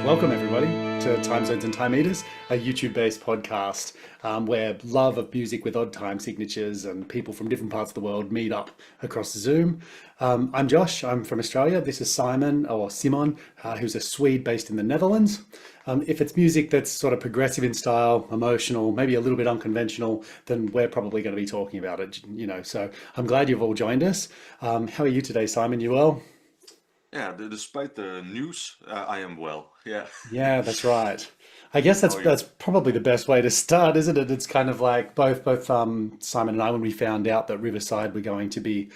Welcome, everybody, to Time Zones and Time Eaters, a YouTube-based podcast where love of music with odd time signatures and people from different parts of the world meet up across Zoom. I'm Josh. I'm from Australia. This is Simon, or Simon, who's a Swede based in the Netherlands. If it's music that's sort of progressive in style, emotional, maybe a little bit unconventional, then we're probably going to be talking about it, you know. So I'm glad you've all joined us. How are you today, Simon? You well? Yeah, despite the news, I am well. Yeah. Yeah, that's right. I guess How that's are you? that's probably the best way to start, isn't it? It's kind of like both Simon and I, when we found out that Riverside were going to be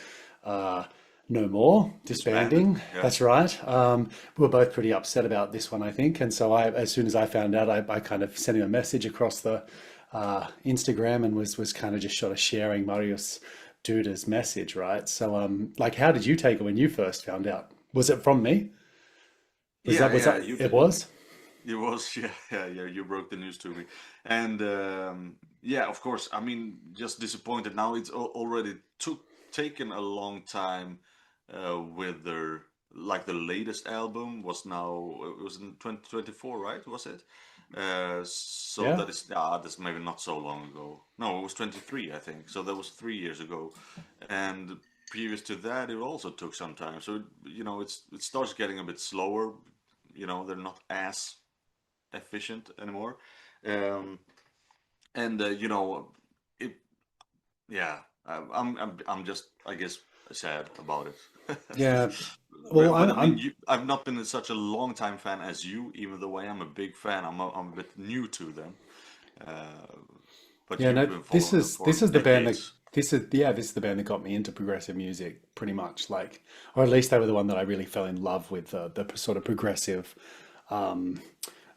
uh, no more, Disbanded? disbanding. Yeah. That's right. We were both pretty upset about this one, I think. And so as soon as I found out, I kind of sent him a message across the Instagram and was kind of just sort of sharing Marius Duda's message, right? So like, how did you take it when you first found out? Was it from me? Yeah, Was yeah, that you it did. was? It was, yeah, you broke the news to me. And yeah, of course, I mean, just disappointed. Now it's already taken a long time with their, like the latest album was now, it was in 2024, right? Was it? So Yeah. that's maybe not so long ago. No, it was 23, I think. So that was 3 years ago. And previous to that, it also took some time. So, it starts getting a bit slower. They're not as efficient anymore. Um, and it yeah, I'm just, I guess, sad about it. Yeah. Well, But I'm, I mean, I'm I've not been such a long time fan as you, even though I am a big fan. I'm a bit new to them, uh, but yeah, you've no, been this following them is for this is the band that decades. this is the band that got me into progressive music pretty much like, or at least they were the one that I really fell in love with the sort of progressive um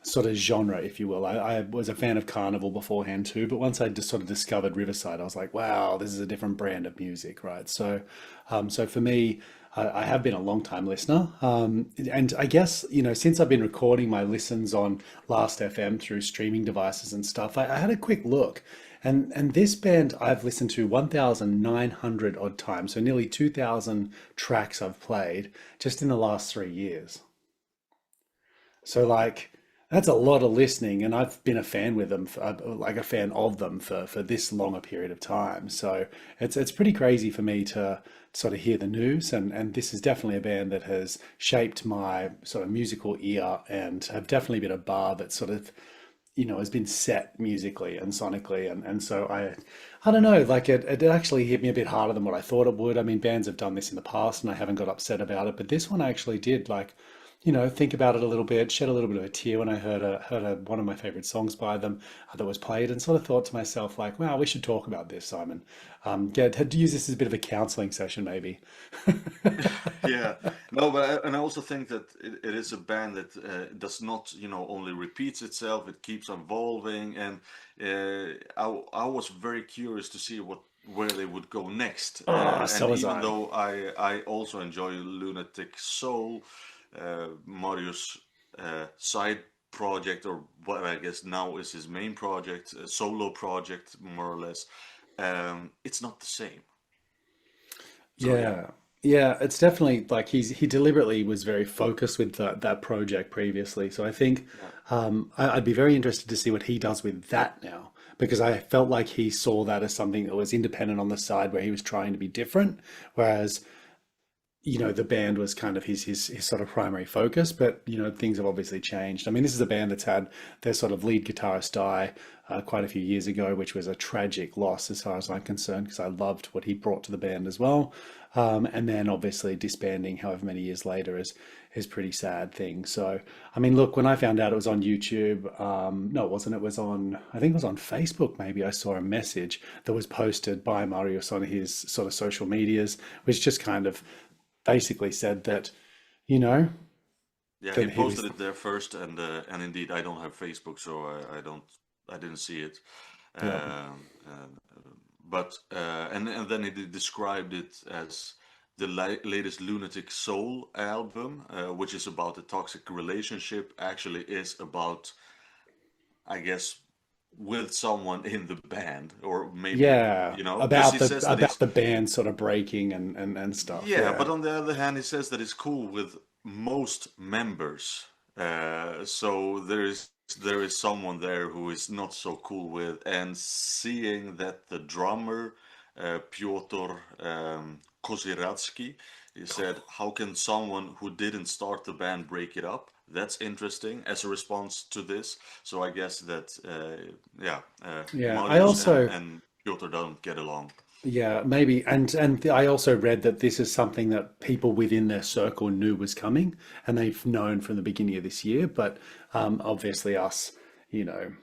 sort of genre, if you will. I was a fan of Carnival beforehand too, but once I just sort of discovered Riverside, I was like, wow, this is a different brand of music, right? So for me, I have been a long time listener, and I guess since I've been recording my listens on Last FM through streaming devices and stuff, I had a quick look, and this band I've listened to 1,900 odd times, so nearly 2,000 tracks I've played just in the last 3 years. So like that's a lot of listening, and I've been a fan with them, like a fan of them for this long a period of time. So it's pretty crazy for me to sort of hear the news, and this is definitely a band that has shaped my sort of musical ear, and have definitely been a bar that sort of has been set musically and sonically, and so I don't know, like it actually hit me a bit harder than what I thought it would. I mean, bands have done this in the past and I haven't got upset about it, but this one I actually did, like, think about it a little bit, shed a little bit of a tear when I heard one of my favorite songs by them that was played, and sort of thought to myself like, wow, we should talk about this, Simon. Had to use this as a bit of a counseling session maybe. Yeah, no, but and I also think that it is a band that does not, only repeats itself. It keeps evolving, and I was very curious to see where they would go next. Oh, And so was even I. though I also enjoy Lunatic Soul, Mario's side project, or what I guess now is his main project, a solo project, more or less. It's not the same. So yeah. Yeah. Yeah, it's definitely like he deliberately was very focused with that project previously. So I think Yeah. I'd be very interested to see what he does with that now, because I felt like he saw that as something that was independent on the side where he was trying to be different, whereas the band was kind of his sort of primary focus, but things have obviously changed. I mean, this is a band that's had their sort of lead guitarist die quite a few years ago, which was a tragic loss as far as I'm concerned, because I loved what he brought to the band as well. And then obviously disbanding however many years later is pretty sad thing. So, I mean, look, when I found out it was on YouTube, no, it wasn't. It was on, I think it was on Facebook. Maybe I saw a message that was posted by Marius on his sort of social medias, which just kind of basically said that, you know, Yeah, he that he posted was, it there first, and indeed, I don't have Facebook, so I didn't see it. yeah, And then he described it as the latest Lunatic Soul album, which is about a toxic relationship. Actually, is about, I guess, with someone in the band, or maybe, yeah, because he says that about he's. the band sort of breaking and stuff. Yeah, Yeah, but on the other hand, he says that it's cool with most members. So there is someone there who is not so cool with, and seeing that the drummer Piotr Koziratsky, he said, "How can someone who didn't start the band break it up?" That's interesting as a response to this. So I guess that yeah, Yeah, I Marius also and Piotr don't get along. yeah, maybe, and I also read that this is something that people within their circle knew was coming, and they've known from the beginning of this year. But obviously, us, you know,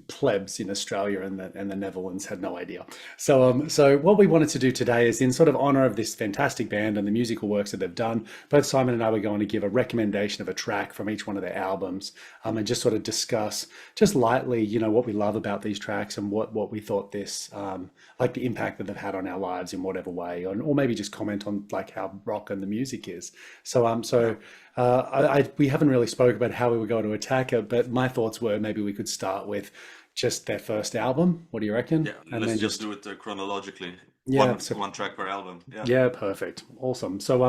plebs in Australia and the Netherlands had no idea. So what we wanted to do today is in sort of honor of this fantastic band and the musical works that they've done, both Simon and I were going to give a recommendation of a track from each one of their albums, and just sort of discuss just lightly, what we love about these tracks and what we thought this, like the impact that they've had on our lives in whatever way, or maybe just comment on like how rock and the music is. So Yeah. we haven't really spoke about how we were going to attack it, but my thoughts were maybe we could start with just their first album. What do you reckon? Yeah, And let's then just just do it chronologically. yeah, so One track per album. Yeah. yeah, perfect, awesome. So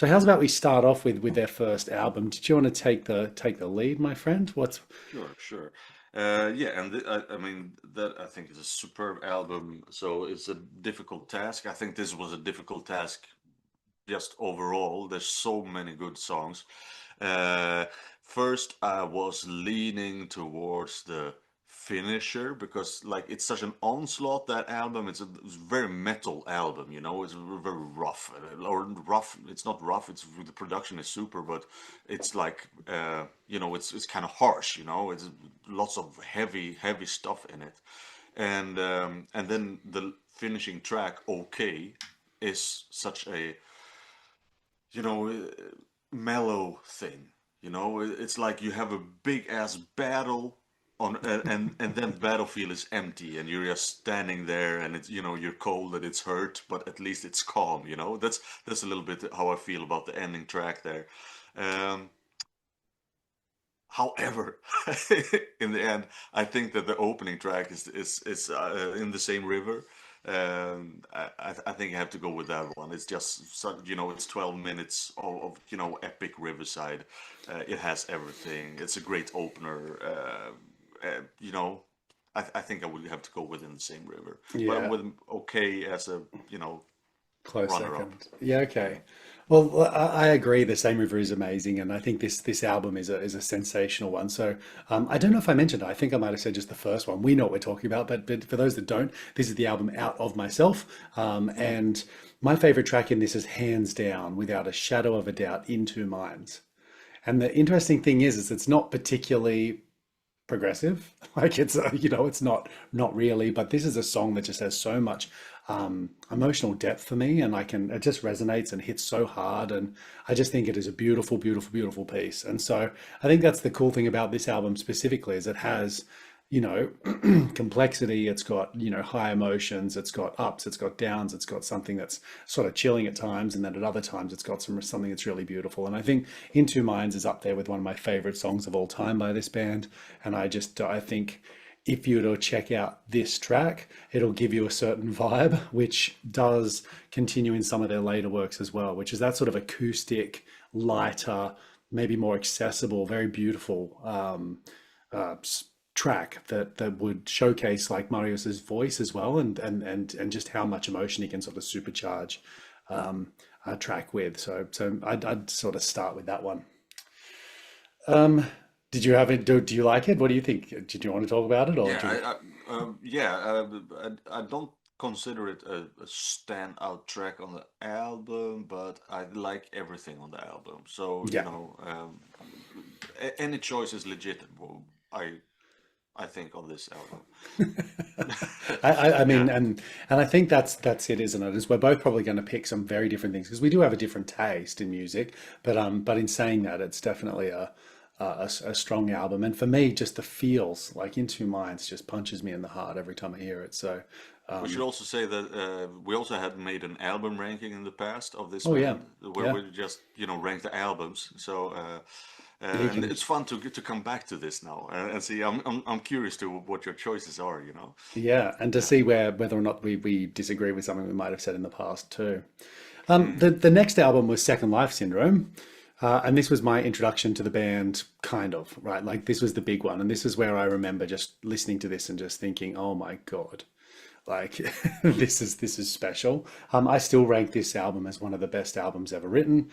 how's about we start off with their first album? Did you want to take the lead, my friend? What's Sure, sure. Yeah, and I mean that I think is a superb album. So it's a difficult task. I think this was a difficult task just overall. There's so many good songs. Uh, First, I was leaning towards the finisher because like it's such an onslaught, that album. It's a very metal album, you know. It's very rough, or rough. It's not rough. It's the production is super, but it's like you know, it's kind of harsh, you know. It's lots of heavy stuff in it, and then the finishing track, "Okay," is such a, you know, mellow thing. You know, it's like you have a big ass battle on, and then the battlefield is empty, and you're just standing there, and it's, you know, you're cold and it's hurt, but at least it's calm. You know, that's a little bit how I feel about the ending track there. Um, However, in the end, I think that the opening track is in the same river. I think I have to go with that one. It's just you know, it's 12 minutes of, you know, epic Riverside. It has everything. It's a great opener. You know, I think I would have to go within the same river, but yeah, with okay as a, you know, close runner up. second. Yeah, Yeah. okay. Well, I agree. The Same River is amazing, and I think this album is a sensational one. So I don't know if I mentioned it. I think I might have said just the first one. We know what we're talking about, but for those that don't, this is the album Out of Myself, and my favorite track in this is hands down, without a shadow of a doubt, In Two Minds. And the interesting thing is it's not particularly progressive. Like it's not really, but this is a song that just has so much emotional depth for me, and it just resonates and hits so hard, and I just think it is a beautiful, beautiful, beautiful piece. And so I think that's the cool thing about this album specifically is it has, complexity. It's got, high emotions. It's got ups. It's got downs. It's got something that's sort of chilling at times, and then at other times it's got something that's really beautiful. And I think In Two Minds is up there with one of my favorite songs of all time by this band. And I think if you were to check out this track, it'll give you a certain vibe, which does continue in some of their later works as well, which is that sort of acoustic, lighter, maybe more accessible, very beautiful uh, track that would showcase like Marius's voice as well, and just how much emotion he can sort of supercharge a track with. So I'd sort of start with that one. Um, did you have it? Do you like it? What do you think? Did you want to talk about it, or Yeah, do you? yeah, I don't consider it a standout track on the album, but I like everything on the album. So, you Yeah. know, any choice is legitimate. I I think on this album. I mean, Yeah, and I think that's it, isn't it? Is we're both probably going to pick some very different things because we do have a different taste in music, but in saying that, it's definitely a strong album. And for me, just the feels like In Two Minds just punches me in the heart every time I hear it. So, we should um, also say that we also had made an album ranking in the past of this oh yeah, band, where yeah, we just, you know, rank the albums. So yeah. You and can it's fun to get to come back to this now and see. I'm curious to what your choices are. You know. yeah, and to Yeah. see whether or not we disagree with something we might have said in the past too. Hmm. The next album was Second Life Syndrome, And this was my introduction to the band, kind of, right? Like this was the big one, and this is where I remember just listening to this and just thinking, "Oh my God, like this is special." I still rank this album as one of the best albums ever written,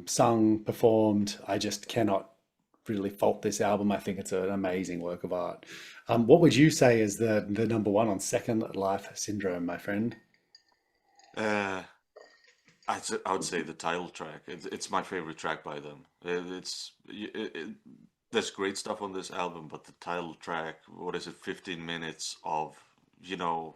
sung, performed. I just cannot really fault this album. I think it's an amazing work of art. What would you say is the number one on Second Life Syndrome, my friend? Uh, I would say the title track. It's my favorite track by them. There's great stuff on this album, but the title track, what is it, 15 minutes of, you know,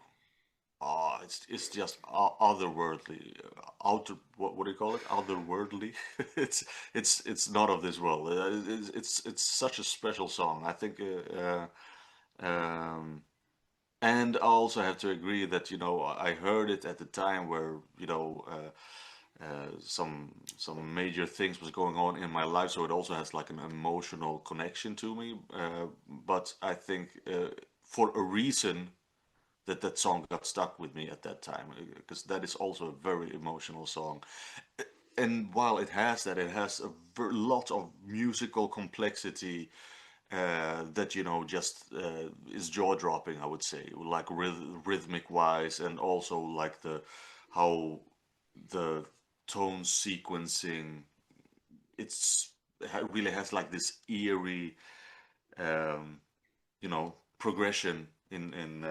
it's just otherworldly. Outer, what do you call it? Otherworldly. It's not of this world. It's such a special song. I think, and I also have to agree that, I heard it at the time where, some major things was going on in my life, so it also has like an emotional connection to me. But I think, for a reason, that song got stuck with me at that time, because that is also a very emotional song. And while it has that, it has a lot of musical complexity, that just is jaw dropping, I would say, like rhythmic wise, and also like the how the tone sequencing, really has like this eerie, progression in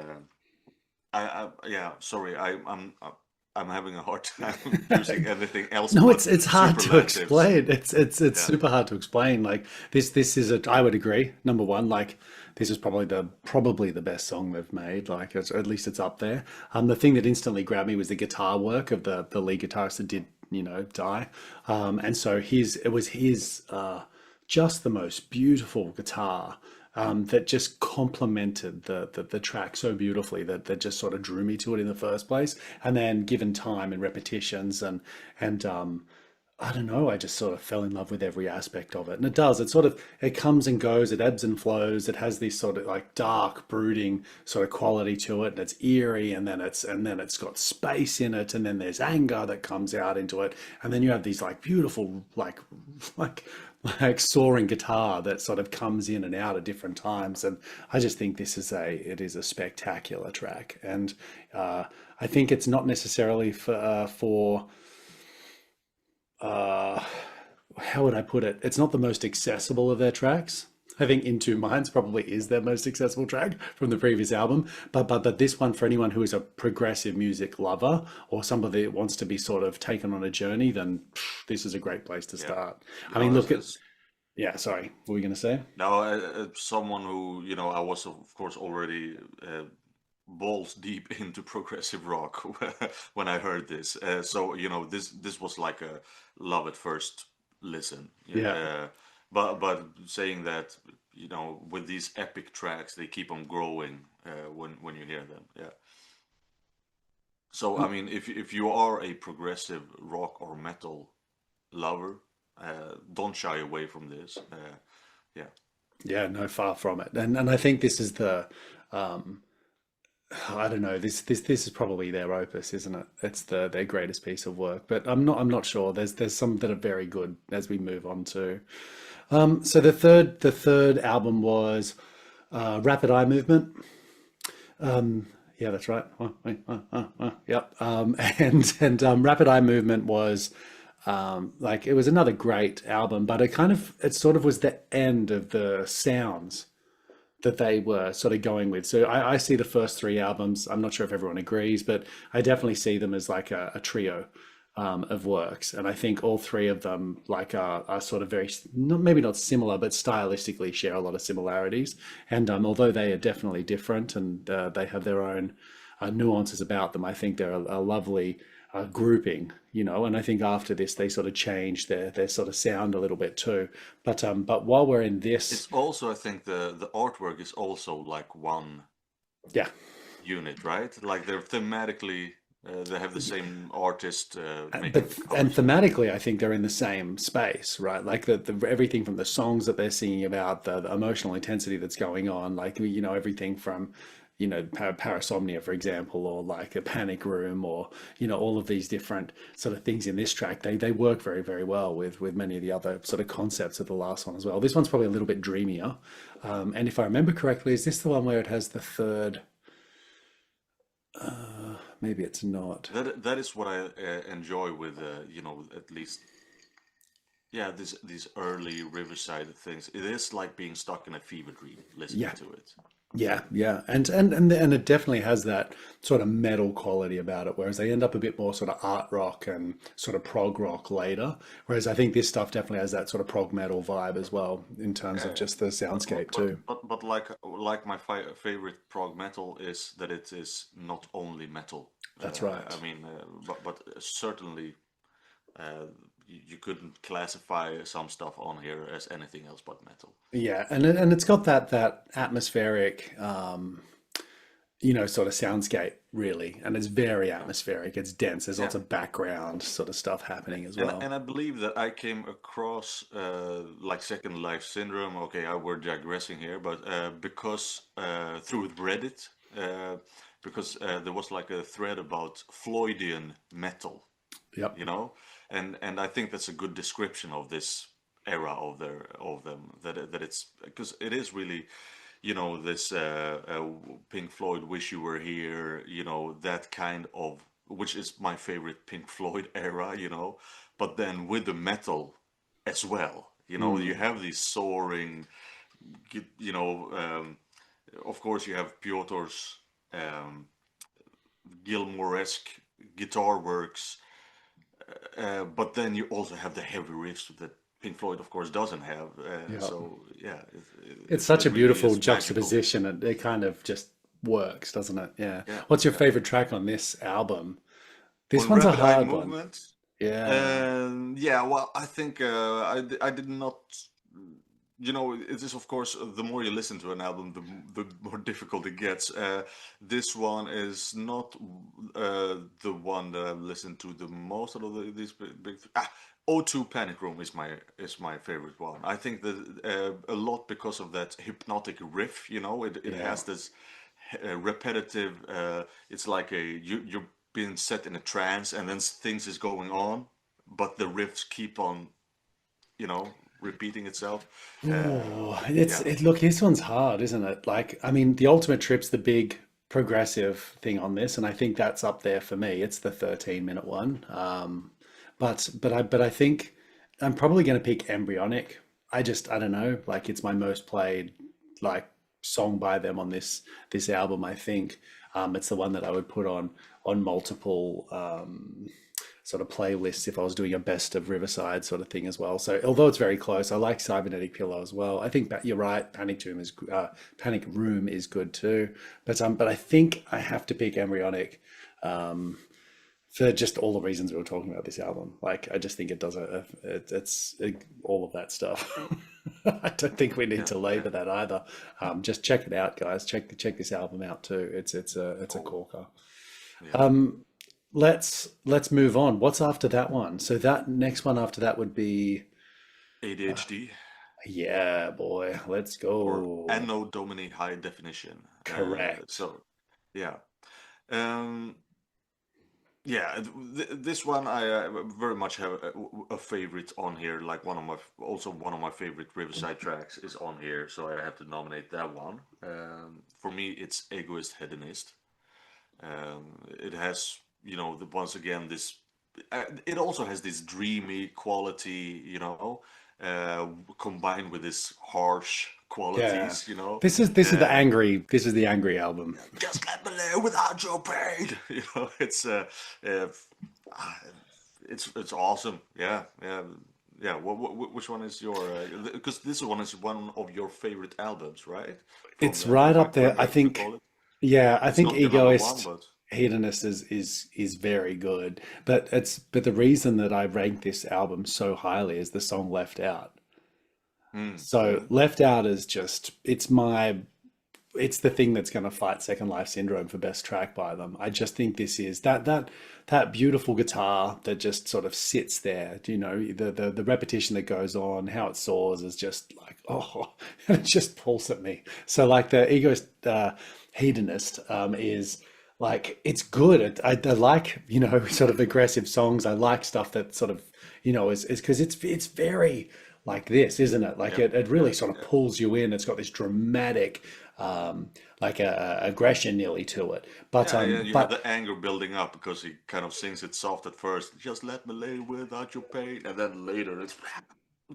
yeah, sorry, I'm having a hard time using anything else No, but it's hard to superlatives. explain. It's Yeah. super hard to explain. Like this is a I would agree. Number one, like this is probably the best song they've made. Like at least it's up there. The thing that instantly grabbed me was the guitar work of the lead guitarist that did die. And so it was his just the most beautiful guitar, that just complemented the track so beautifully that just sort of drew me to it in the first place. And then given time and repetitions and I don't know, I just sort of fell in love with every aspect of it. And it does. It comes and goes, it ebbs and flows. It has this sort of like dark, brooding sort of quality to it, and it's eerie, and then it's got space in it, and then there's anger that comes out into it. And then you have these like beautiful like like soaring guitar that sort of comes in and out at different times. And I just think it is a spectacular track. And I think it's not necessarily for uh, how would I put it? It's not the most accessible of their tracks. I think In Two Minds probably is their most accessible track from the previous album, but this one, for anyone who is a progressive music lover or somebody that wants to be sort of taken on a journey, then this is a great place to Yeah. start. I You know, mean, as, look at as yeah. Sorry, what were we going to say? now, someone who, I was of course already, balls deep into progressive rock when I heard this. So, this was like a love at first listen. Yeah. Yeah. But saying that, with these epic tracks, they keep on growing, when you hear them. Yeah. So, I mean, if you are a progressive rock or metal lover, don't shy away from this. Yeah. Yeah, no, far from it. And I think this is um I don't know, this is probably their opus, isn't it? It's their greatest piece of work. But I'm not sure. There's some that are very good as we move on to. So the third album was Rapid Eye Movement. Yeah, that's right. Yep. And Rapid Eye Movement was like it was another great album, but it sort of was the end of the sounds that they were sort of going with. So I see the first three albums. I'm not sure if everyone agrees, but I definitely see them as like a trio of works. And I think all three of them like are sort of very, not, maybe not similar, but stylistically share a lot of similarities. And although they are definitely different and they have their own nuances about them, I think they're a lovely grouping, and I think after this they sort of changed their sort of sound a little bit too. But while we're in this, It's also, I think the artwork is also like one yeah, unit, right? Like they're thematically, they have the same artist, making but and covers for them. thematically, I think they're in the same space, right? Like everything from the songs that they're singing about, the emotional intensity that's going on, like everything from, Parasomnia, for example, or like a Panic Room, or all of these different sort of things in this track. They work very, very well with many of the other sort of concepts of the last one as well. This one's probably a little bit dreamier, and if I remember correctly, is this the one where it has the third? Maybe it's not. That is what I enjoy with at least yeah, these early Riverside things. It is like being stuck in a fever dream listening Yeah, to it. yeah, yeah, and it definitely has that sort of metal quality about it. Whereas they end up a bit more sort of art rock and sort of prog rock later. Whereas I think this stuff definitely has that sort of prog metal vibe as well in terms of Yeah, just the but soundscape too. like my favorite prog metal is that it is not only metal. That's right. I mean, but certainly you couldn't classify some stuff on here as anything else but metal. Yeah, and it's got that atmospheric, sort of soundscape really, and it's very Yeah. atmospheric. It's dense. There's Yeah. lots of background sort of stuff happening as And well. I believe that I came across like Second Life Syndrome. Okay, we're digressing here, but because through Reddit, uh, because there was like a thread about Floydian metal, Yep. you know, and I think that's a good description of this era of them. That it's because it is really, this Pink Floyd "Wish You Were Here," that kind of, which is my favorite Pink Floyd era, but then with the metal as well. You Mm. have these soaring, gu- you know, of course you have Piotr's um, Gilmore-esque guitar works, but then you also have the heavy riffs that Pink Floyd, of course, doesn't have. Yep. So yeah, It's such it a really beautiful is magical. juxtaposition. It kind of just works, doesn't it? Yeah. Yeah, What's your yeah. favorite track on this album? This On one's a Rapid Eye hard one. Movement, Yeah. yeah, well, I think I did not. It is of course the more you listen to an album, the more difficult it gets. This one is not the one that I've listened to the most out of these big. O2 Panic Room is my favorite one. I think that a lot because of that hypnotic riff. It Yeah. has this repetitive. It's like you're being set in a trance, and then things is going on, but the riffs keep on repeating itself. Oh, Yeah, look, this one's hard, isn't it? Like, I mean, the Ultimate Trip's the big progressive thing on this, and I think that's up there for me. It's the 13-minute one. But I think I'm probably going to pick Embryonic. I don't know, like it's my most played like song by them on this album, I think. It's the one that I would put on multiple sort of playlists if I was doing a best of Riverside sort of thing as well. So although it's very close, I like Cybernetic Pillow as well. I think that you're right. Panic Room is good too, but I think I have to pick Embryonic for just all the reasons we were talking about this album. Like I just think it does all of that stuff. I don't think we need yeah, to yeah. labor that either. Just check it out, guys. Check this album out too. It's a Cool. corker. Yeah. Um, let's move on. What's after that one? So that next one after that would be, ADHD yeah, boy, let's or go. Anno Domini High Definition. Correct. So yeah. Um, Yeah, this one I very much have a favorite on here. Like also one of my favorite Riverside tracks is on here, so I have to nominate that one. For me, it's Egoist Hedonist. It has, once again this. It also has this dreamy quality, uh, combined with this harsh Yeah. qualities. This is Uh, the angry album. just let me live without your pain. It's uh ah, it's awesome. Yeah, yeah, yeah. Which one is your? Because this one is one of your favorite albums, right? From It's right if I up there. I could think, recall it, yeah, I it's think not your number one, Egoist but Hedonist is very good. But the reason that I rank this album so highly is the song Left Out. mm, So mm, Left Out is just it's my it's the thing that's going to fight Second Life Syndrome for best track by them. I just think this is that beautiful guitar that just sort of sits there. You know, the repetition that goes on, how it soars is just like, oh, it just pulls at me. So like the Egoist Hedonist is like, it's good. I like, you know, sort of aggressive songs. I like stuff that sort of, you know, is because it's very like this, isn't it? Like Yep. it Yeah. really sort of Yeah. pulls you in. It's got this dramatic, like a aggression nearly to it. Yeah, yeah, you have But the anger building up because he kind of sings it soft at first. Just let me lay without your pain, and then later it's,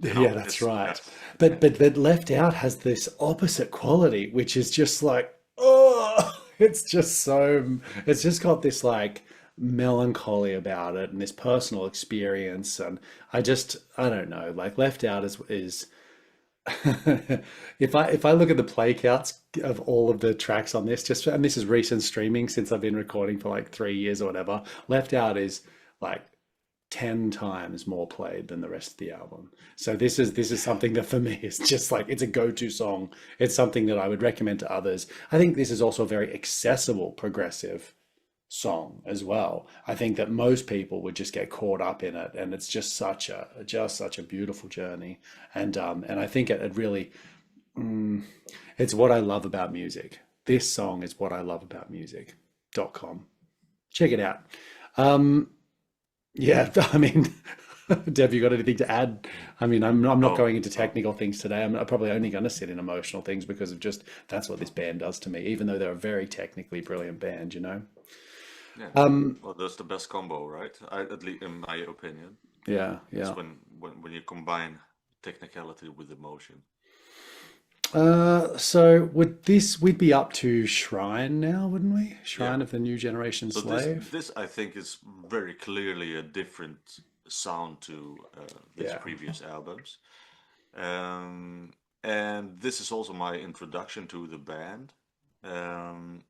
yeah, that's it's yeah, right. yeah, But Left Out has this opposite quality, which is just like, oh, it's just so, it's just got this like melancholy about it and this personal experience. And I don't know, like Left Out is if I look at the play counts of all of the tracks on this, just and this is recent streaming since I've been recording for like 3 years or whatever, Left Out is like 10 times more played than the rest of the album. So this is something that for me is just like it's a go-to song. It's something that I would recommend to others. I think this is also a very accessible progressive song as well. I think that most people would just get caught up in it, and it's just such a beautiful journey. And I think it really it's what I love about music. This song is what I love about music.com. Check it out. Um, yeah, I mean, Dev, you got anything to add? I mean, I'm not no, going into no, technical things today. I'm probably only going to sit in emotional things because of just that's what this band does to me, even though they're a very technically brilliant band, you know? yeah. Um, Well, that's the best combo, right? At least in my opinion, yeah, it's yeah. when you combine technicality with emotion. So we'd be up to Shrine now, wouldn't we? Yeah. Shrine of the New Generation So this Slave. this I think is very clearly a different sound to these Yeah. previous albums. Um, and this is also my introduction to the band. Um,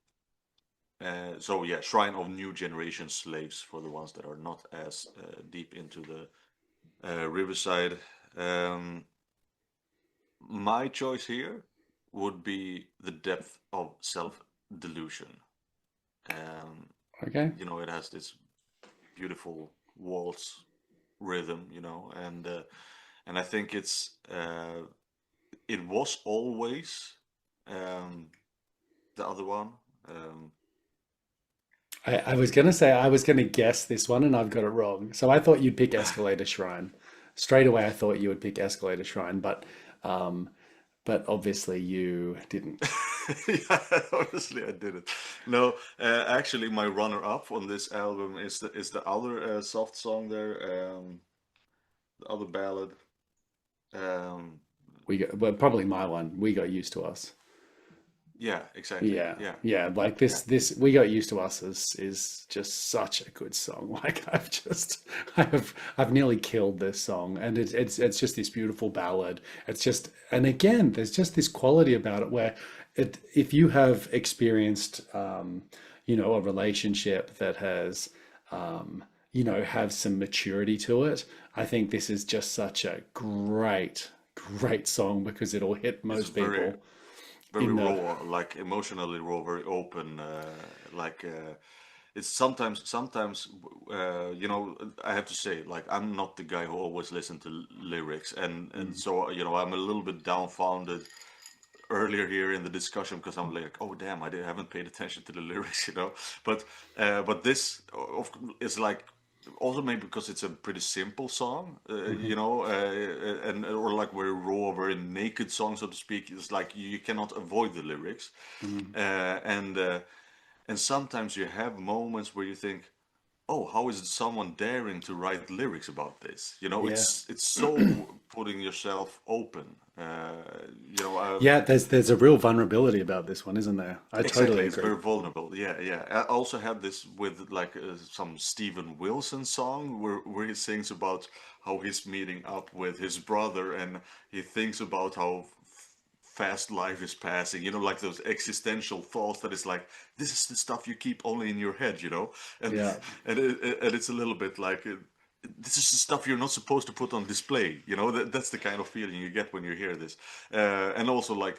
so yeah, Shrine of New Generation Slaves for the ones that are not as deep into the Riverside. Um, my choice here would be the depth of self-delusion. Um, Okay. it has this beautiful waltz rhythm, and I think it was always um, the other one. Um, I was gonna say I was gonna guess this one and I've got it wrong. So I thought you'd pick Escalator Shrine. Straight away I thought you would pick Escalator Shrine, um but obviously you didn't. yeah, honestly, I didn't. No, actually, my runner-up on this album is the other soft song there, the other ballad. Um, Well, probably my one. We got used to us. yeah, exactly. Yeah, Yeah, yeah. Like yeah. this we got used to us is just such a good song. Like I've nearly killed this song, and it's just this beautiful ballad. It's just, and again, there's just this quality about it where if you have experienced a relationship that has have some maturity to it, I think this is just such a great song because it'll hit It's most very people very in the raw, like emotionally raw, very open. It's sometimes I have to say, like, I'm not the guy who always listen to lyrics, and so I'm a little bit dumbfounded earlier here in the discussion because I'm like, oh damn, haven't paid attention to the lyrics, but this is like also maybe because it's a pretty simple song, and or like very raw, very naked song, so to speak. It's like you cannot avoid the lyrics, Mhm. and sometimes you have moments where you think, oh, how is someone daring to write lyrics about this? Yeah. It's so putting yourself open. Yeah, there's a real vulnerability about this one, isn't there? I totally Exactly, it's agree. very vulnerable. Yeah, yeah. I also had this with like some Steven Wilson song where he sings about how he's meeting up with his brother and he thinks about how fast life is passing. Like those existential thoughts that is like this is the stuff you keep only in your head. And Yeah. and it's a little bit like. this is the stuff you're not supposed to put on display. That's the kind of feeling you get when you hear this. And also, like,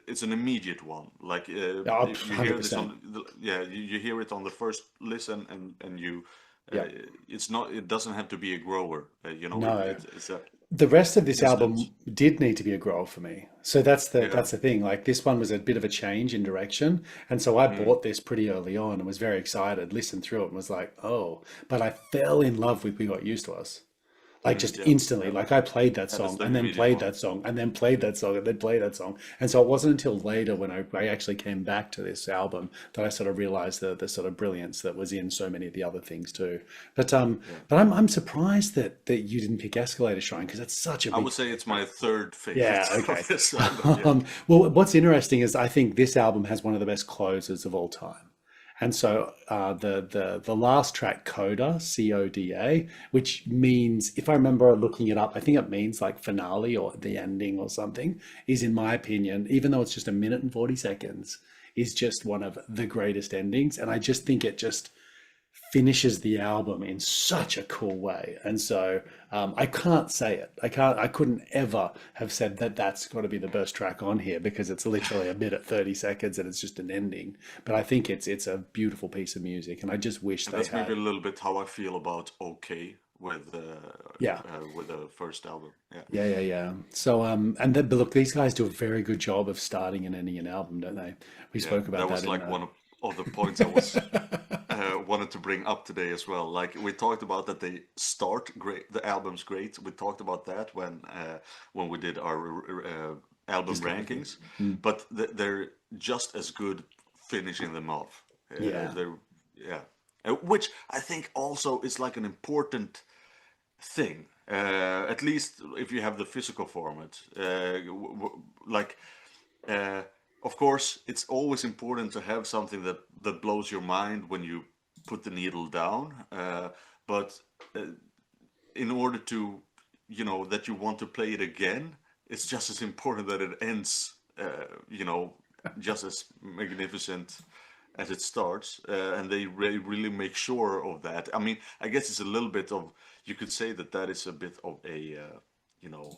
it's an immediate one. Like, Oh, you hear this 100%. yeah, you hear it on the first listen, and you, uh, Yeah. it doesn't have to be a grower. No. It's a The rest of this instant. album did need to be a grow for me. So Yeah. that's the thing. Like this one was a bit of a change in direction. And so I Mm, bought this pretty early on and was very excited, listened through it and was like, oh, but I fell in love with We Got Used to Us. Like just yeah, instantly, yeah, like I played that that's song the and then immediate played one. that song and then played that song and then played that song. And so it wasn't until later when I actually came back to this album that I sort of realized the sort of brilliance that was in so many of the other things too. But Yeah. I'm surprised that you didn't pick Escalator Shrine because it's such a I big. would say it's my third favorite Yeah, of okay. this album. Yeah. Well, what's interesting is I think this album has one of the best closers of all time. And so the last track, Coda, Coda, which means, if I remember looking it up, I think it means like finale or the ending or something, is in my opinion, even though it's just a minute and 40 seconds, is just one of the greatest endings. And I just think it just finishes the album in such a cool way. And so I can't say it. I couldn't ever have said that that's got to be the best track on here because it's literally a minute 30 seconds and it's just an ending. But I think it's a beautiful piece of music, and I just wish And they that's maybe had. a little bit how I feel about OK Yeah, with the first album. Yeah. yeah. So and then, but look, these guys do a very good job of starting and ending an album, don't they? We Yeah, spoke about that that was in like the. one of the points I was wanted to bring up today as well. Like we talked about that they start great, the album's great. We talked about that when we did our album Discography. rankings, Mm. but they're just as good finishing them off. Yeah. They're yeah, which I think also is like an important thing. At least if you have the physical format, like uh, of course, it's always important to have something that blows your mind when you put the needle down. But uh, in order to, that you want to play it again, it's just as important that it ends, just as magnificent as it starts. And they really make sure of that. I mean, I guess it's a little bit of, you could say that is a bit of a, you know,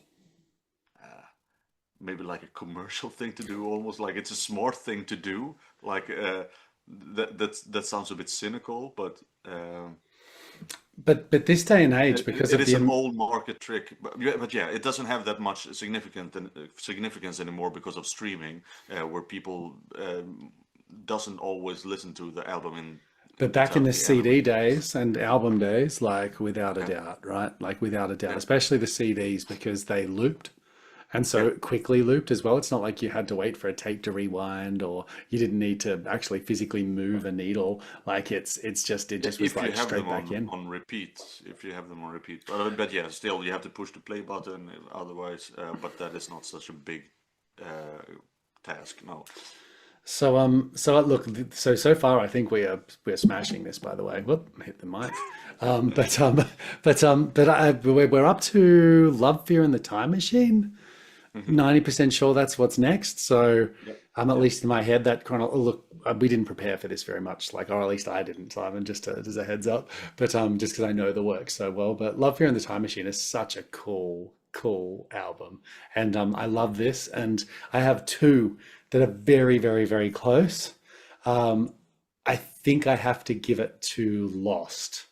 maybe like a commercial thing to do, almost like it's a smart thing to do. Like that sounds a bit cynical, but But this day and age, because it of is the an old market trick. But yeah, it doesn't have that much significance anymore because of streaming, where people doesn't always listen to the album in But back in the totality anyway. CD days and album days, like without a Yeah, doubt, right? Like without a doubt, yeah, especially the CDs because they looped and yeah. so quickly looped as well. It's not like you had to wait for a tape to rewind or you didn't need to actually physically move a needle. Like it Yeah, just was if you like have straight them back in. on repeat, if you have them on repeat, but yeah, still you have to push the play button otherwise. But that is not such a big task. No. So look, so far I think we're smashing this. By the way, whoop, hit the mic. We're up to Love, Fear, and the Time Machine. Hmm. 90% sure that's what's next. So Yep. I'm at Yep. least in my head that look, we didn't prepare for this very much, like, or at least I didn't, Simon, just a heads up. But just because I know the work so well. But Love, Fear, and the Time Machine is such a cool album. And I love this. And I have two that are very close. Um, I think I have to give it to Lost,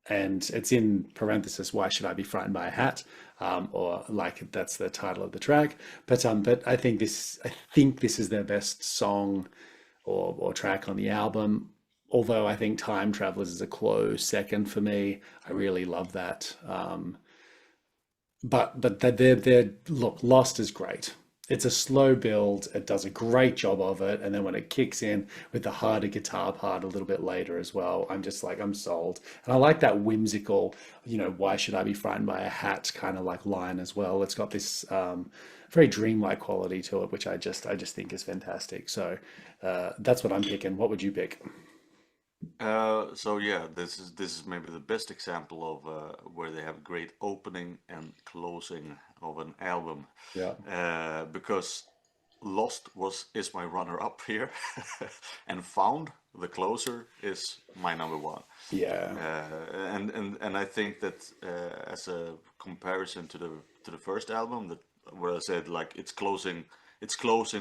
and it's in parenthesis, why should I be frightened by a hat, or like that's the title of the track. But I think this is their best song or track on the album, although I think Time Travelers is a close second for me. I really love that. But they're look, Lost is great. It's a slow build. It does a great job of it, and then when it kicks in with the harder guitar part a little bit later as well, I'm just like I'm sold. And I like that whimsical, why should I be frightened by a hat kind of like line as well. It's got this very dreamlike quality to it, which I just think is fantastic. So that's what I'm picking. What would you pick? So yeah, this is maybe the best example of where they have great opening and closing of an album, Yeah. because Lost is my runner up here, and Found, the closer, is my number one. Yeah. And I think that as a comparison to the first album, that where I said like it's closing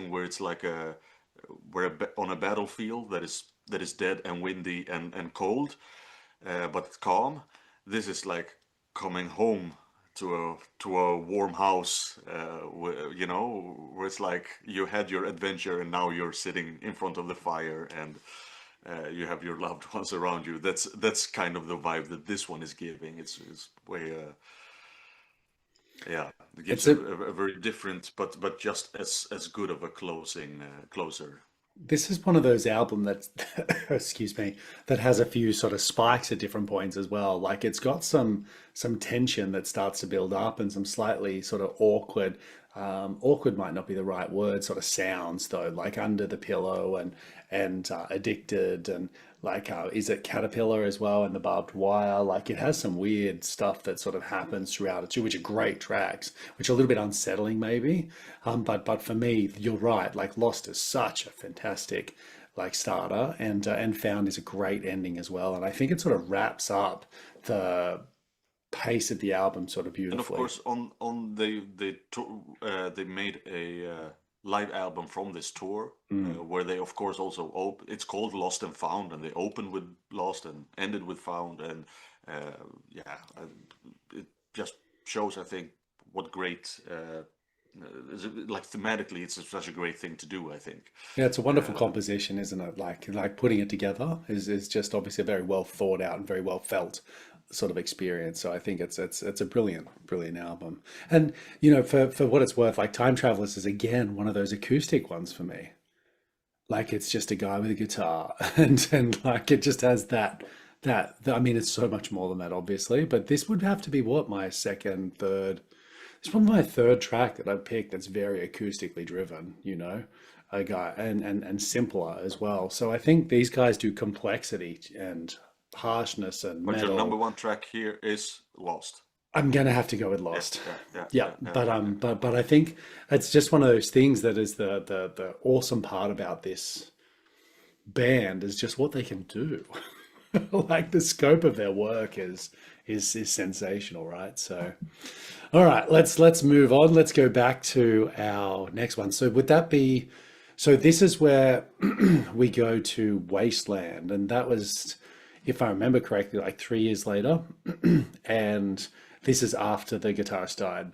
where it's like on a battlefield that is dead and windy and cold, but calm. This is like coming home to a warm house, you know, where it's like you had your adventure and now you're sitting in front of the fire and you have your loved ones around you. That's kind of the vibe that this one is giving. It's way yeah, it gives It's a a very different but just as good of a closer. This is one of those album that's excuse me, that has a few sort of spikes at different points as well. Like it's got some tension that starts to build up and some slightly sort of awkward might not be the right word, sort of sounds though, like Under the Pillow and Addicted and like is it Caterpillar as well and the Barbed Wire. Like it has some weird stuff that sort of happens throughout it too, which are great tracks, which are a little bit unsettling maybe. But for me, you're right. Like Lost is such a fantastic like starter, and Found is a great ending as well. And I think it sort of wraps up the pace of the album sort of And of beautifully. course, on they made a live album from this tour, Mm. where they of course also it's called Lost and Found, and they opened with Lost and ended with Found, and yeah, it just shows, I think, what great like thematically, it's such a great thing to do, I think. Yeah, it's a wonderful Uh, composition, isn't it? Like putting it together is just obviously a very well thought out and very well felt sort of experience. So I think it's a brilliant album. And you know, for what it's worth, like Time Travelers is again one of those acoustic ones for me. Like it's just a guy with a guitar, and like it just has I mean, it's so much more than that, obviously. But this would have to be what my second, third. It's probably my third track that I've picked that's very acoustically driven, you know, a guy and simpler as well. So I think these guys do complexity and harshness and but your number metal. one track here is Lost. I'm gonna have to go with Yeah, Lost. yeah, yeah, Yeah, yeah, yeah, but yeah. I think it's just one of those things that is the awesome part about this band is just what they can do. Like the scope of their work is sensational, right? So, all right, let's move on. Let's go back to our next one. So would that be, so this is where we go to Wasteland, and that was, if I remember correctly, like 3 years later, and this is after the guitarist died.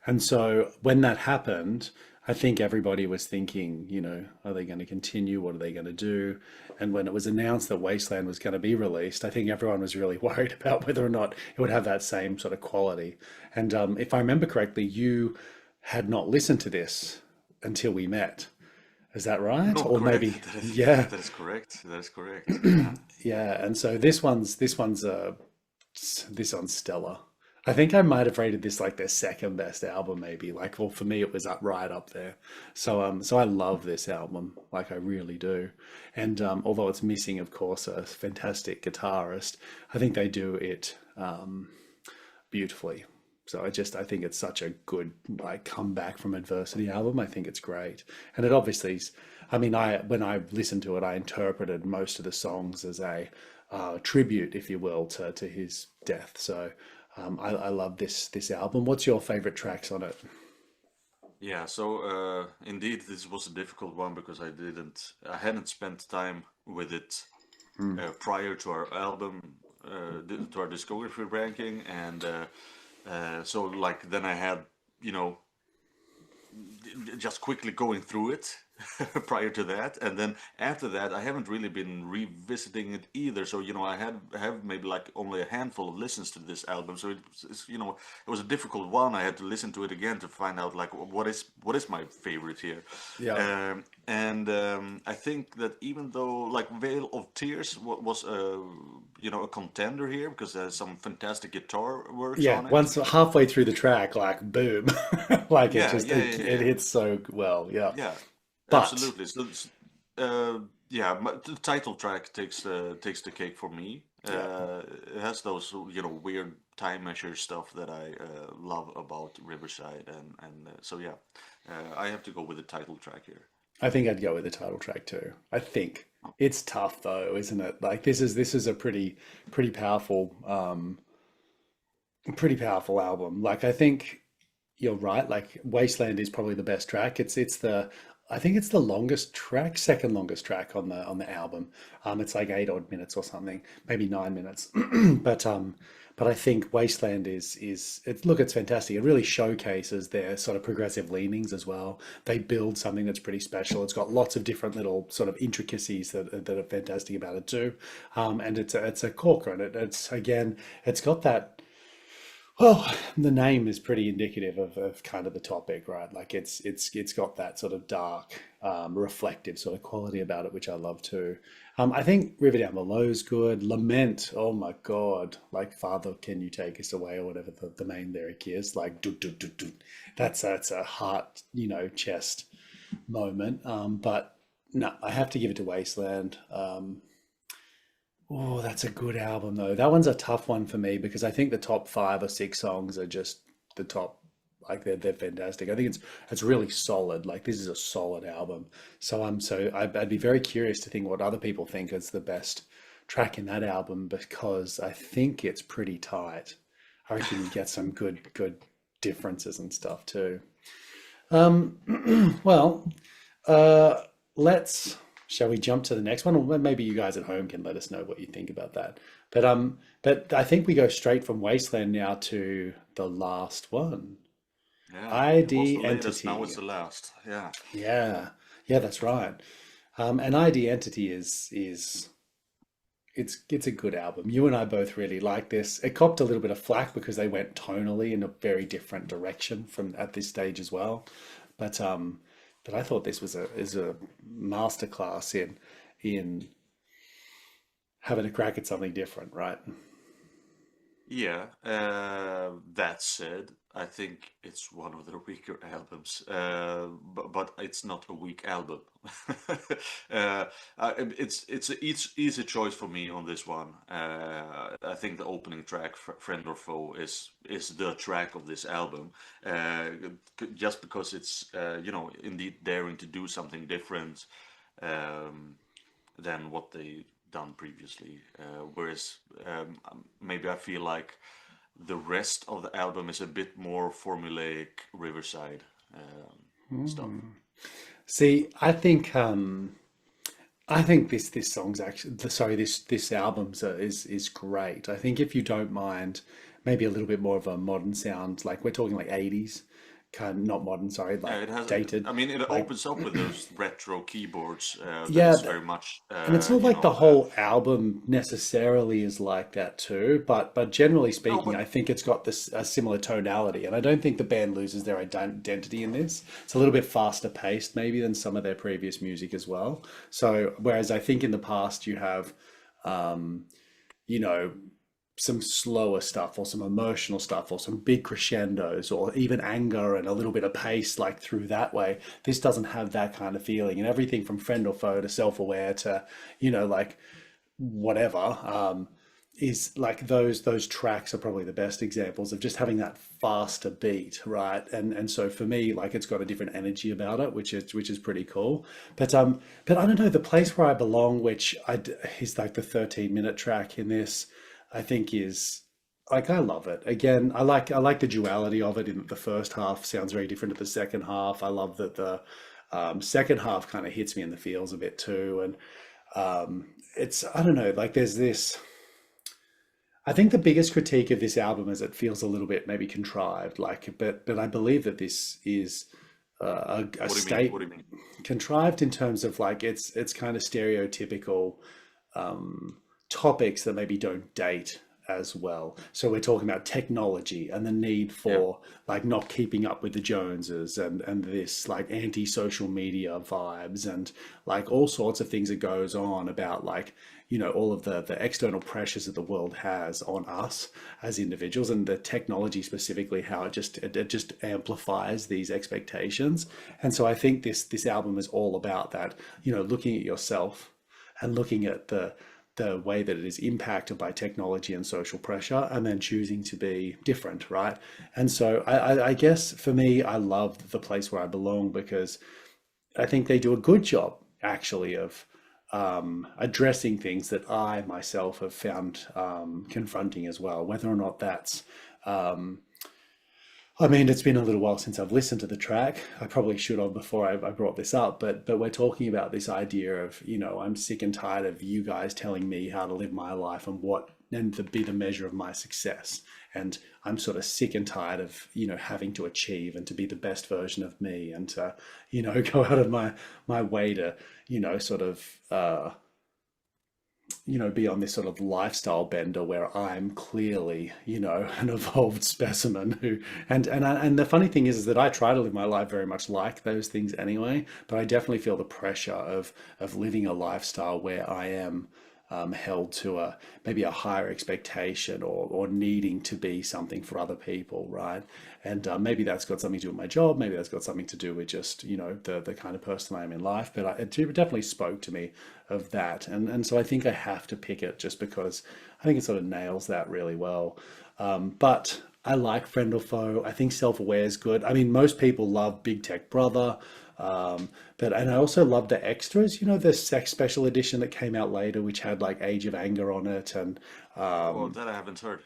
And so when that happened, I think everybody was thinking, you know, are they going to continue? What are they going to do? And when it was announced that Wasteland was going to be released, I think everyone was really worried about whether or not it would have that same sort of quality. And if I remember correctly, you had not listened to this until we met. Is that right? No, Or correct. maybe, yeah, That is correct. That is correct. Yeah. yeah. And so this one's stellar. I think I might have rated this like their second best album, maybe. Like, well, for me, it was up right up there. So I love this album, like I really do. And although it's missing, of course, a fantastic guitarist, I think they do it beautifully. So I think it's such a good like comeback from adversity album. I think it's great, and it obviously, I mean, I when I listened to it, I interpreted most of the songs as a tribute, if you will, to his death. So I love this album. What's your favorite tracks on it? Yeah, so indeed, this was a difficult one because I hadn't spent time with it Mm. prior to our album, to our discography ranking, and so like then I had, you know, just quickly going through it prior to that, and then after that I haven't really been revisiting it either. So you know, I have maybe like only a handful of listens to this album, so it's, you know, it was a difficult one. I had to listen to it again to find out like what is my favorite here. Yeah. And I think that even though like Veil of Tears was you know, a contender here because there's some fantastic guitar works Yeah, on it. once halfway through the track, like boom, like Yeah, it yeah. hits so well, yeah. Yeah, But absolutely. So, yeah, the title track takes the cake for me. Yeah. It has those, weird time measure stuff that I love about Riverside, and so yeah, I have to go with the title track here. I think I'd go with the title track too. I think it's tough though, isn't it? Like this is a pretty powerful album. Like I think you're right. Like Wasteland is probably the best track. I think it's the longest track, second longest track on the album. It's like 8 odd minutes or something, maybe 9 minutes. But but I think Wasteland is it's fantastic. It really showcases their sort of progressive leanings as well. They build something that's pretty special. It's got lots of different little sort of intricacies that are fantastic about it too. And it's a corker, and it's again, it's got that. Well, the name is pretty indicative of kind of the topic, right? Like it's got that sort of dark, reflective sort of quality about it, which I love too. I think River Down Below's good. Lament, oh my God, like Father, can you take us away, or whatever the main lyric is, like do do do do. That's a heart, chest moment. But no, I have to give it to Wasteland. Oh, that's a good album though. That one's a tough one for me because I think the top 5 or 6 songs are just the top. Like they're fantastic. I think it's really solid. Like this is a solid album. I'd be very curious to think what other people think is the best track in that album because I think it's pretty tight. I reckon you get some good differences and stuff too. Well, uh, let's. Shall we jump to the next one, or maybe you guys at home can let us know what you think about that. But I think we go straight from Wasteland now to the last one, Yeah, it was the ID latest. Now Entity. it's the last. Yeah. Yeah, yeah, that's right. And ID Entity is it's a good album. You and I both really like this. It copped a little bit of flack because they went tonally in a very different direction from at this stage as well. But but I thought this was a masterclass in having a crack at something different, right? Yeah, that said, I think it's one of the weaker albums, but it's not a weak album. uh, it's an easy choice for me on this one. I think the opening track, "Friend or Foe," is the track of this album, uh, just because it's indeed daring to do something different. Um, than what they done previously. Whereas maybe I feel like the rest of the album is a bit more formulaic Riverside stuff. See, I think this song's actually sorry this album's is great. I think if you don't mind maybe a little bit more of a modern sound, like we're talking like 80s, kind not modern, sorry, like Yeah, it has. dated, I mean, it like opens up with those retro keyboards that yeah, is very much, and it's not like the whole album necessarily is like that too, but generally no, speaking, but I think it's got this a similar tonality, and I don't think the band loses their identity in this. It's a little bit faster paced maybe than some of their previous music as well. So whereas I think in the past you have you know, some slower stuff or some emotional stuff or some big crescendos or even anger and a little bit of pace like through that way. This doesn't have that kind of feeling, and everything from friend or foe to self-aware to, like whatever, is like those tracks are probably the best examples of just having that faster beat, right? And so for me, like it's got a different energy about it, which is pretty cool. But I don't know, the place where I belong, is like the 13-minute track in this, I think is like I love it. Again, I like the duality of it in that the first half sounds very different to the second half. I love that the second half kind of hits me in the feels a bit too. And it's I don't know, like there's this. I think the biggest critique of this album is it feels a little bit maybe contrived, like, but I believe that this is a what do you mean? What state do you mean? contrived in terms of like it's kind of stereotypical topics that maybe don't date as well. So we're talking about technology and the need Yeah. for like not keeping up with the Joneses and this like anti-social media vibes and like all sorts of things that goes on about like all of the external pressures that the world has on us as individuals and the technology specifically how it just amplifies these expectations. And so I think this album is all about that, looking at yourself and looking at the way that it is impacted by technology and social pressure, and then choosing to be different, right? And so I guess for me, I love the place where I belong because I think they do a good job actually of addressing things that I myself have found confronting as well, whether or not that's I mean, it's been a little while since I've listened to the track. I probably should have before I brought this up, but we're talking about this idea of, I'm sick and tired of you guys telling me how to live my life and what and to be the measure of my success. And I'm sort of sick and tired of, having to achieve and to be the best version of me and to, go out of my way to, sort of be on this sort of lifestyle bender where I'm clearly, an evolved specimen who, and the funny thing is that I try to live my life very much like those things anyway, but I definitely feel the pressure of living a lifestyle where I am held to maybe a higher expectation or needing to be something for other people, right? And maybe that's got something to do with my job. Maybe that's got something to do with just the kind of person I am in life. But it definitely spoke to me of that, and so I think I have to pick it just because I think it sort of nails that really well. But I like Friend or Foe. I think Self Aware is good. I mean, most people love Big Tech Brother. And I also love the extras, the sex special edition that came out later, which had like Age of Anger on it. And Well, that I haven't heard.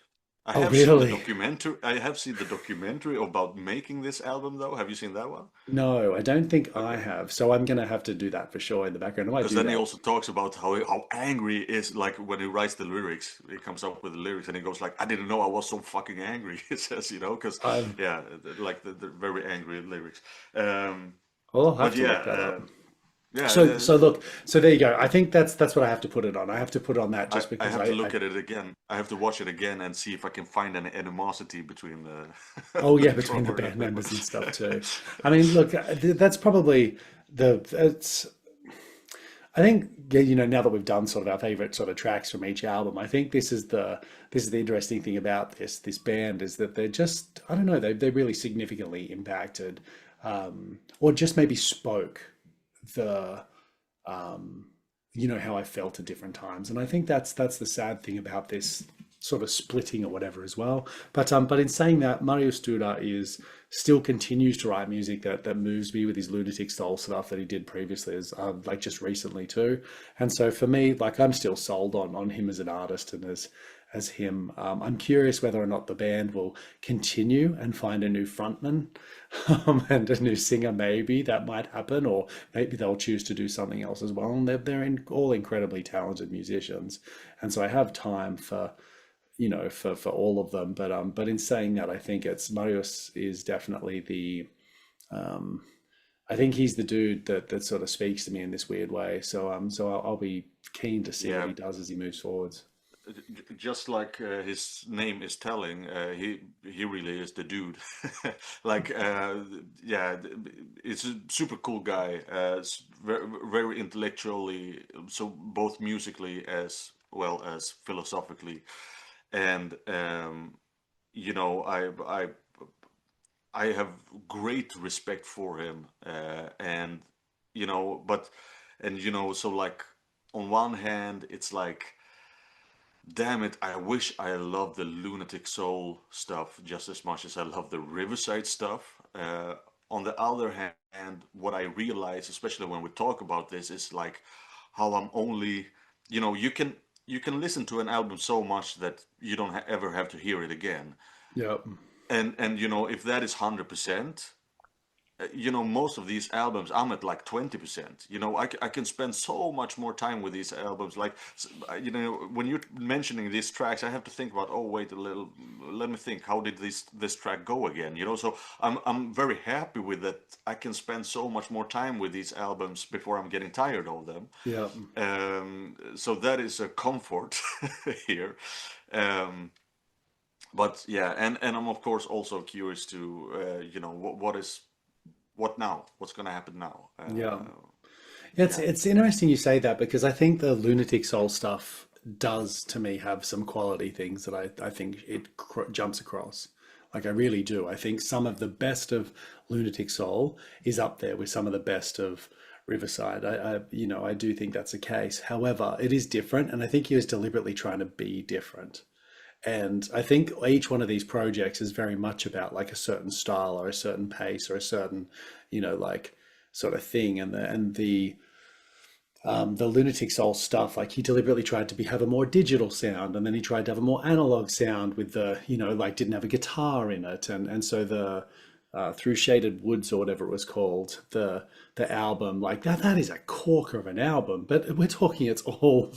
I oh, have seen the really? documentary. I have seen the documentary about making this album, though. Have you seen that one? No, I don't think I Okay. have. So I'm gonna have to do that for sure in the background. I might Because do then he that. also talks about how angry he is, like when he writes the lyrics. He comes up with the lyrics and he goes like, "I didn't know I was so fucking angry." He says, because I've yeah, like the very angry lyrics. Um, Well, I'll have but to yeah, look that up. yeah. So look, so there you go. I think that's what I have to put it on. I have to put it on that just I because have to I look at it again. I have to watch it again and see if I can find any animosity between the oh the yeah, between the drummer band and him. members and stuff too. I mean, look, that's probably the it's I think yeah, now that we've done sort of our favorite sort of tracks from each album, I think this is the interesting thing about this band is that they're just I don't know they really significantly impacted or just maybe spoke the how I felt at different times, and I think that's the sad thing about this sort of splitting or whatever as well. But in saying that, Mario Studa is still continues to write music that moves me with his lunatic soul stuff that he did previously, as like just recently too. And so for me, like I'm still sold on him as an artist and as him. I'm curious whether or not the band will continue and find a new frontman and a new singer. Maybe that might happen, or maybe they'll choose to do something else as well. And all incredibly talented musicians, and so I have time for for all of them. But in saying that, I think it's Marius is definitely the I think he's the dude that sort of speaks to me in this weird way. So I'll be keen to see what Yeah, he does as he moves forwards. just like his name is telling, he really is the dude. Like, yeah, it's a super cool guy. Very, very intellectually, so both musically as well as philosophically. And you know, I have great respect for him, and but so like on one hand, it's like damn it, I wish I loved the Lunatic Soul stuff just as much as I love the Riverside stuff. On the other hand, what I realize, especially when we talk about this, is like how I'm only, you can listen to an album so much that you don't ever have to hear it again. Yep. And if that is 100%, most of these albums I'm at like 20%. I can spend so much more time with these albums. Like when you're mentioning these tracks, I have to think about, oh wait a little, let me think, how did this track go again? So I'm very happy with that. I can spend so much more time with these albums before I'm getting tired of them. Yep. So that is a comfort here. um, but yeah, and I'm of course also curious to what now? What's going to happen now? Yeah. It's Yeah, it's interesting you say that because I think the Lunatic Soul stuff does to me have some quality things that I think it jumps across. Like I really do. I think some of the best of Lunatic Soul is up there with some of the best of Riverside. I do think that's the case. However, it is different, and I think he was deliberately trying to be different. And I think each one of these projects is very much about like a certain style or a certain pace or a certain, like sort of thing. And the Lunatic Soul stuff, like he deliberately tried to have a more digital sound, and then he tried to have a more analog sound with like didn't have a guitar in it, and so the Through Shaded Woods or whatever it was called, the album, like that is a corker of an album, but we're talking it's all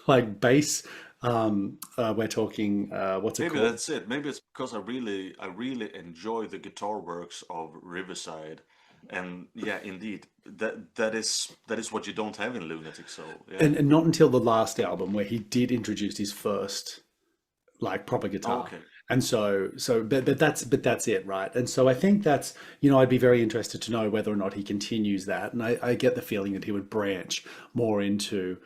like bass. We're talking what's it Maybe called? that's it. Maybe it's because I really enjoy the guitar works of Riverside, and yeah, indeed, that is what you don't have in Lunatic Soul. Yeah. And not until the last album where he did introduce his first like proper Oh, guitar. okay. And but that's it, right? And so I think that's, I'd be very interested to know whether or not he continues that. And I get the feeling that he would branch more into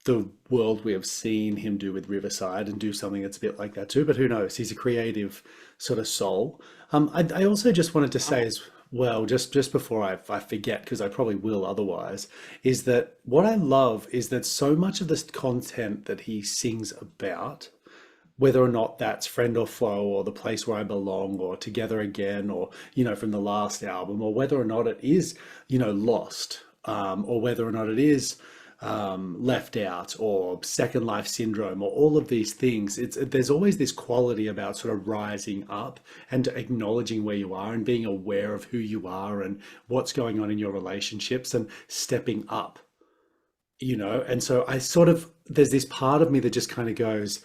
the world we have seen him do with Riverside and do something that's a bit like that too. But who knows? He's a creative sort of soul. I also just wanted to say Oh, as well, just before I forget, because I probably will otherwise, is that what I love is that so much of this content that he sings about, whether or not that's Friend or Foe or The Place Where I Belong or Together Again or, from the last album, or whether or not it is, Lost, or whether or not it is Left Out or Second Life Syndrome or all of these things. There's always this quality about sort of rising up and acknowledging where you are and being aware of who you are and what's going on in your relationships and stepping up, and so I sort of, there's this part of me that just kind of goes,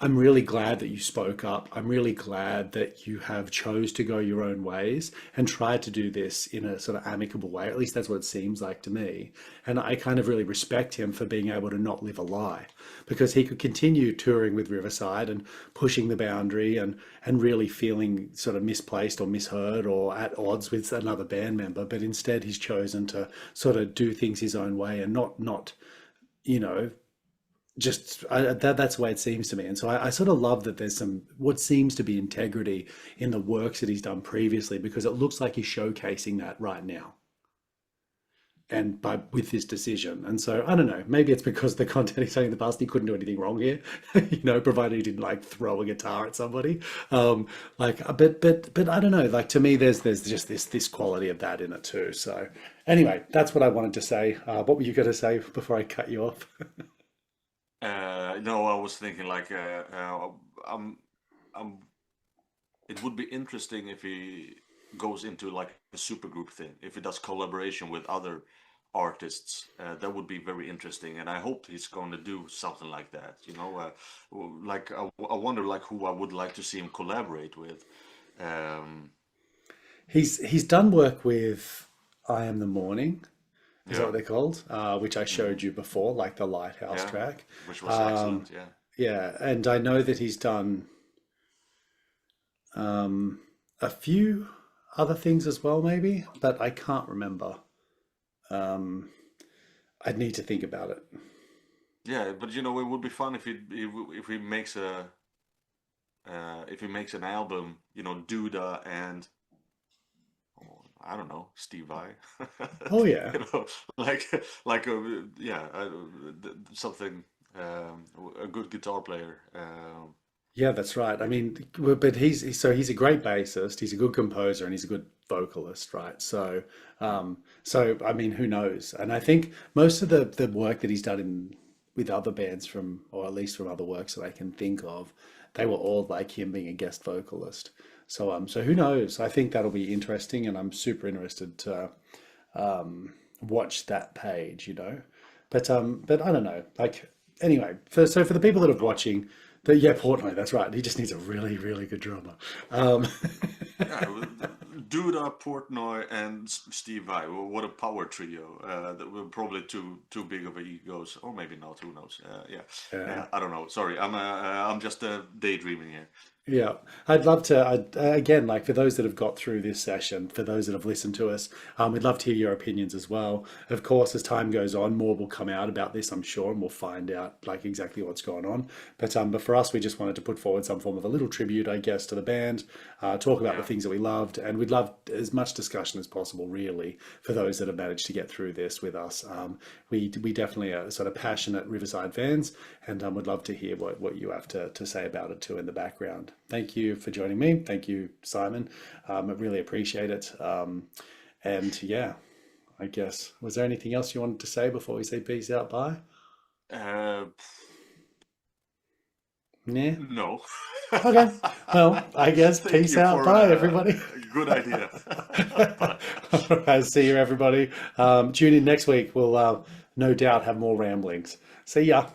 I'm really glad that you spoke up. I'm really glad that you have chose to go your own ways and tried to do this in a sort of amicable way. At least that's what it seems like to me. And I kind of really respect him for being able to not live a lie, because he could continue touring with Riverside and pushing the boundary and really feeling sort of misplaced or misheard or at odds with another band member. But instead he's chosen to sort of do things his own way and not, you know, that's the way it seems to me. And so I sort of love that there's some what seems to be integrity in the works that he's done previously, because it looks like he's showcasing that right now and by with this decision. And so I don't know, maybe it's because the content he's saying in the past, he couldn't do anything wrong here, provided he didn't like throw a guitar at somebody. But I don't know, like to me there's just this quality of that in it too. So anyway, that's what I wanted to say. What were you going to say before I cut you off? no, I was thinking like um, um, it would be interesting if he goes into like a supergroup thing, if he does collaboration with other artists. That would be very interesting, and I hope he's going to do something like that. Like I wonder like who I would like to see him collaborate with. Um, He's done work with I Am the Morning. Is that yeah, what they're called? Which I hmm, showed you before, like the Lighthouse yeah, track. which was Um, excellent. Yeah. yeah, and I know that he's done a few other things as well, maybe, but I can't remember. Um, I'd need to think about it. Yeah, but it would be fun if he makes a if he makes an album, Duda and I don't know, Steve Vai, Oh yeah, you know, like like yeah, something a good guitar player. yeah, that's right. I mean, but he's a great bassist. He's a good composer, and he's a good vocalist, right? So I mean, who knows? And I think most of the work that he's done with other bands from, or at least from other works that I can think of, they were all like him being a guest vocalist. So who knows? I think that'll be interesting, and I'm super interested to watch that page, but I don't know. Like anyway, for the people that are Portnoy. watching, yeah, Portnoy, that's right. He just needs a really, really good drummer. Um, Yeah, Duda, Portnoy, and Steve Vai. Well, what a power trio! That were probably too big of egos, or maybe not. Who knows? Yeah, yeah. I don't know. Sorry, I'm just daydreaming here. Yeah, I'd love to. Again, like for those that have got through this session, for those that have listened to us, we'd love to hear your opinions as well. Of course, as time goes on, more will come out about this, I'm sure, and we'll find out like exactly what's going on. But for us, we just wanted to put forward some form of a little tribute, I guess, to the band, talk about the Yeah, things that we loved, and we'd love as much discussion as possible, really, for those that have managed to get through this with us. We definitely are sort of passionate Riverside fans, and would love to hear what you have to say about it too in the background. Thank you for joining me. Thank you, Simon. I really appreciate it. And yeah, I guess, was there anything else you wanted to say before we say peace out? Bye. Uh, Yeah. no. Okay. Well, I guess Thank peace you out. for Bye, everybody. a good idea. Bye. All right, see you, everybody. Tune in next week. We'll no doubt have more ramblings. See ya.